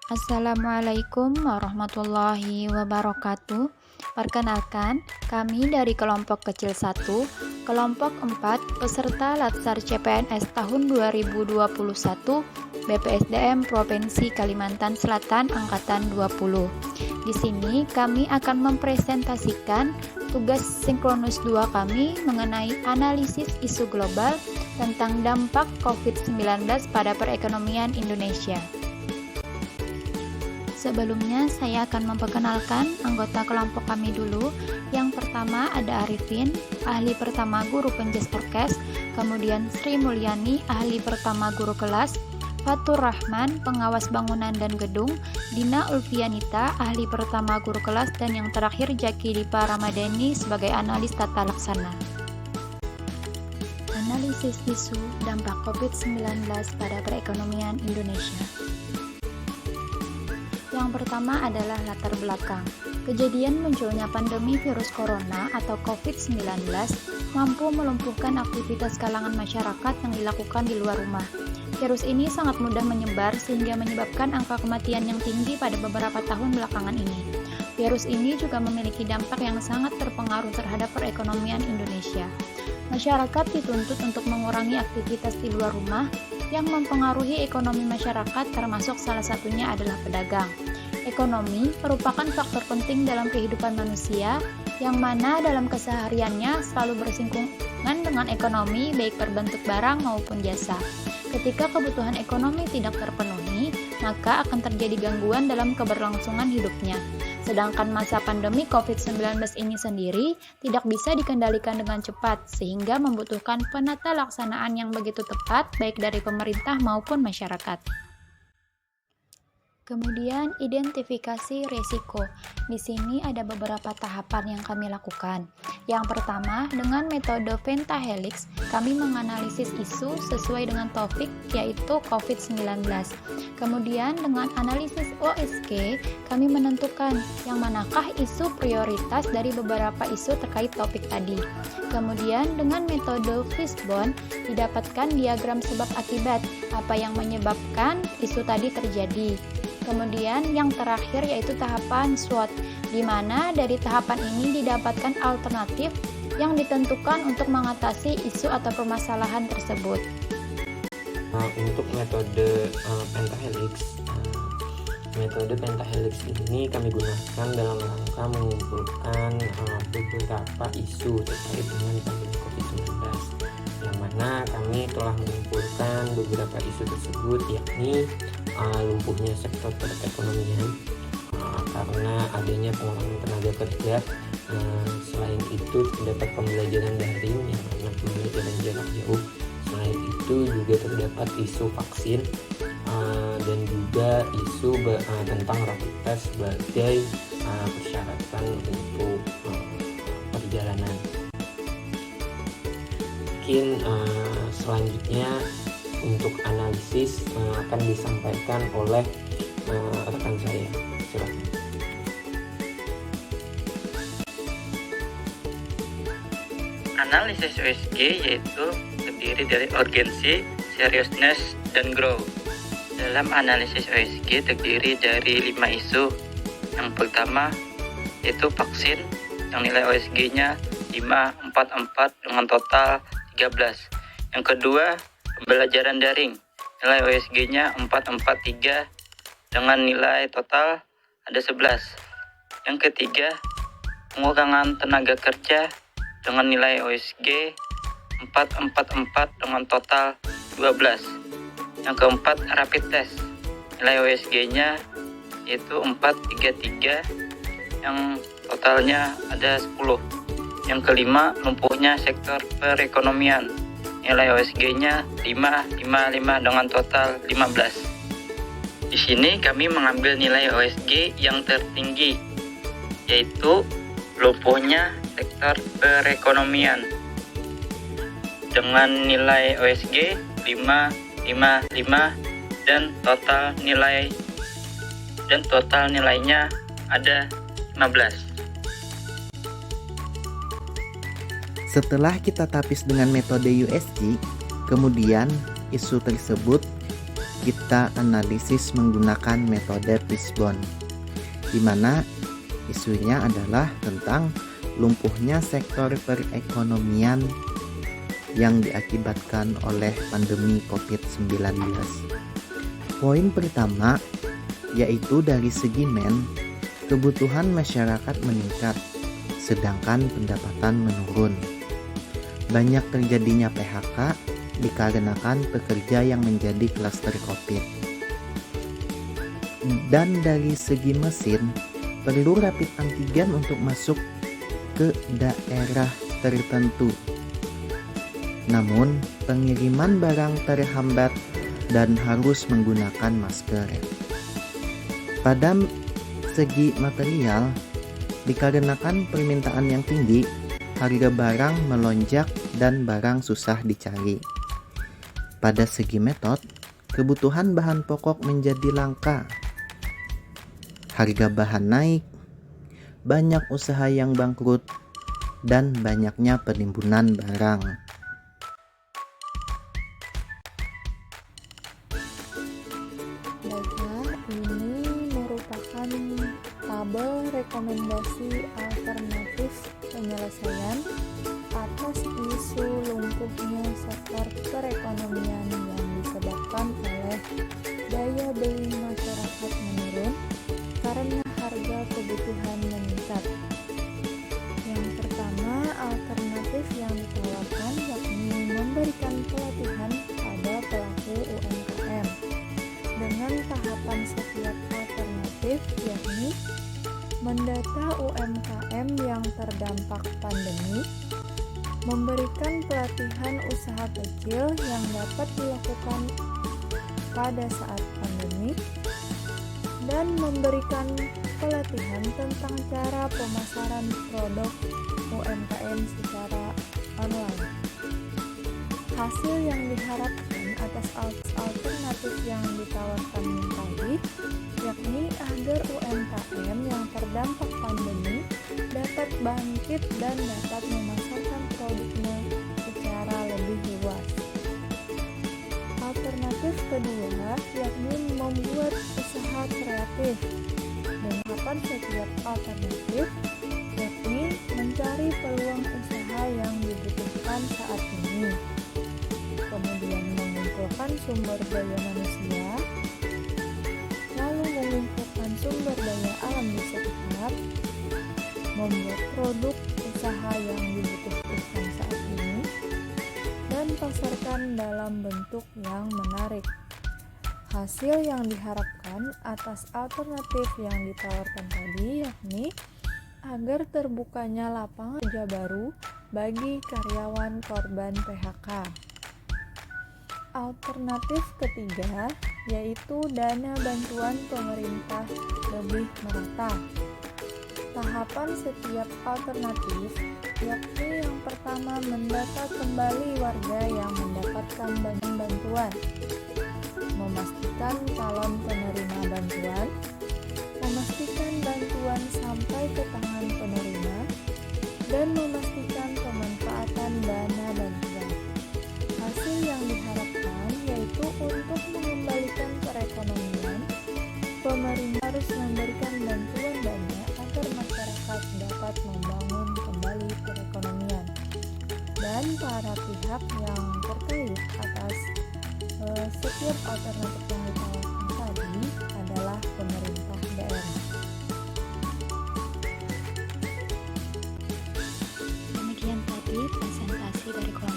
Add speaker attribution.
Speaker 1: Assalamualaikum warahmatullahi wabarakatuh. Perkenalkan, kami dari kelompok kecil 1, kelompok 4, peserta Latsar CPNS tahun 2021, BPSDM Provinsi Kalimantan Selatan Angkatan 20. Di sini kami akan mempresentasikan tugas sinkronus 2 kami mengenai analisis isu global tentang dampak COVID-19 pada perekonomian Indonesia. Sebelumnya saya akan memperkenalkan anggota kelompok kami dulu. Yang pertama ada Arifin, ahli pertama guru penjas orkes, kemudian Sri Mulyani, ahli pertama guru kelas, Fatur Rahman, pengawas bangunan dan gedung, Dina Ulfianita, ahli pertama guru kelas, dan yang terakhir Jaki Dipa Ramadhani sebagai analis tata laksana. Analisis isu dampak COVID-19 pada perekonomian Indonesia. Yang pertama adalah latar belakang. Kejadian munculnya pandemi virus corona atau COVID-19 mampu melumpuhkan aktivitas kalangan masyarakat yang dilakukan di luar rumah. Virus ini sangat mudah menyebar sehingga menyebabkan angka kematian yang tinggi pada beberapa tahun belakangan ini. Virus ini juga memiliki dampak yang sangat terpengaruh terhadap perekonomian Indonesia. Masyarakat dituntut untuk mengurangi aktivitas di luar rumah yang mempengaruhi ekonomi masyarakat, termasuk salah satunya adalah pedagang. Ekonomi merupakan faktor penting dalam kehidupan manusia, yang mana dalam kesehariannya selalu bersinggungan dengan ekonomi baik berbentuk barang maupun jasa. Ketika kebutuhan ekonomi tidak terpenuhi, maka akan terjadi gangguan dalam keberlangsungan hidupnya. Sedangkan masa pandemi COVID-19 ini sendiri tidak bisa dikendalikan dengan cepat, sehingga membutuhkan penata laksanaan yang begitu tepat baik dari pemerintah maupun masyarakat. Kemudian identifikasi resiko. Di sini ada beberapa tahapan yang kami lakukan. Yang pertama, dengan metode pentahelix, kami menganalisis isu sesuai dengan topik, yaitu COVID-19. Kemudian dengan analisis OSG, kami menentukan yang manakah isu prioritas dari beberapa isu terkait topik tadi. Kemudian dengan metode fishbone, didapatkan diagram sebab akibat, apa yang menyebabkan isu tadi terjadi. Kemudian yang terakhir yaitu tahapan SWOT, di mana dari tahapan ini didapatkan alternatif yang ditentukan untuk mengatasi isu atau permasalahan tersebut.
Speaker 2: Untuk metode pentahelix ini kami gunakan dalam rangka mengumpulkan beberapa isu terkait dengan pandemi COVID-19, yang mana kami telah mengumpulkan beberapa isu tersebut, yakni lumpuhnya sektor perekonomian karena adanya pengurangan tenaga kerja. Selain itu terdapat pembelajaran daring yang mana pembelajaran jarak jauh. Selain itu juga terdapat isu vaksin dan juga isu tentang rapid test sebagai persyaratan untuk perjalanan. Mungkin selanjutnya untuk analisis akan disampaikan oleh rekan saya. Silakan.
Speaker 3: Analisis OSG yaitu terdiri dari urgency, seriousness, dan grow. Dalam analisis OSG terdiri dari 5 isu. Yang pertama yaitu vaksin yang nilai OSG-nya 544 dengan total 13. Yang kedua, pembelajaran daring, nilai OSG-nya 443 dengan nilai total ada 11. Yang ketiga, pengurangan tenaga kerja dengan nilai OSG 444 dengan total 12. Yang keempat, rapid test, nilai OSG-nya yaitu 433 yang totalnya ada 10. Yang kelima, lumpuhnya sektor perekonomian, nilai OSG-nya 555 dengan total 15. Di sini kami mengambil nilai OSG yang tertinggi, yaitu lumpuhnya sektor perekonomian dengan nilai OSG 555 dan total nilainya ada 15.
Speaker 4: Setelah kita tapis dengan metode USG, kemudian isu tersebut kita analisis menggunakan metode Fishbone, di mana isunya adalah tentang lumpuhnya sektor perekonomian yang diakibatkan oleh pandemi COVID-19. Poin pertama yaitu dari segi kebutuhan masyarakat meningkat, sedangkan pendapatan menurun. Banyak terjadinya PHK dikarenakan pekerja yang menjadi klaster COVID. Dan dari segi mesin, perlu rapid antigen untuk masuk ke daerah tertentu. Namun, pengiriman barang terhambat dan harus menggunakan masker. Pada segi material, dikarenakan permintaan yang tinggi, harga barang melonjak dan barang susah dicari. Pada segi metode, kebutuhan bahan pokok menjadi langka. Harga bahan naik, banyak usaha yang bangkrut, dan banyaknya penimbunan barang.
Speaker 1: Baiklah, ini merupakan tabel rekomendasi alternatif penyelesaian atas isu lumpuhnya sektor perekonomian yang disebabkan oleh daya beli masyarakat menurun karena harga kebutuhan meningkat. Yang pertama, alternatif yang ditawarkan yakni memberikan pelatihan pada pelaku UMKM. Dengan tahapan setiap alternatif yakni mendata UMKM yang terdampak pandemi, memberikan pelatihan usaha kecil yang dapat dilakukan pada saat pandemi, dan memberikan pelatihan tentang cara pemasaran produk UMKM secara online. Hasil yang diharapkan atas alternatif yang ditawarkan tadi yakni agar UMKM yang terdampak pandemi dapat bangkit dan dapat memasarkan produknya secara lebih luas. Alternatif kedua yakni membuat usaha kreatif. Dengan setiap alternatif yakni mencari peluang usaha yang dibutuhkan saat ini, kemudian mengumpulkan sumber daya manusia, lalu mengumpulkan sumber daya alam di sekitar, membuat produk usaha yang dibutuhkan saat ini, dan pasarkan dalam bentuk yang menarik. Hasil yang diharapkan atas alternatif yang ditawarkan tadi yakni agar terbukanya lapangan kerja baru bagi karyawan korban PHK. Alternatif ketiga yaitu dana bantuan pemerintah lebih merata. Tahapan setiap alternatif yakni yang pertama mendata kembali warga yang mendapatkan bantuan, memastikan calon penerima bantuan, memastikan bantuan sampai ke tangan penerima, dan memastikan pemanfaatan dana bantuan. Hasil yang diharapkan yaitu untuk mengembalikan perekonomian, pemerintah harus memberikan bantuan dana agar masyarakat dapat membangun kembali perekonomian. Dan para pihak yang terkait atas setiap alternatif yang ditawarkan tadi adalah pemerintah daerah.
Speaker 5: Demikian tadi presentasi dari kelompok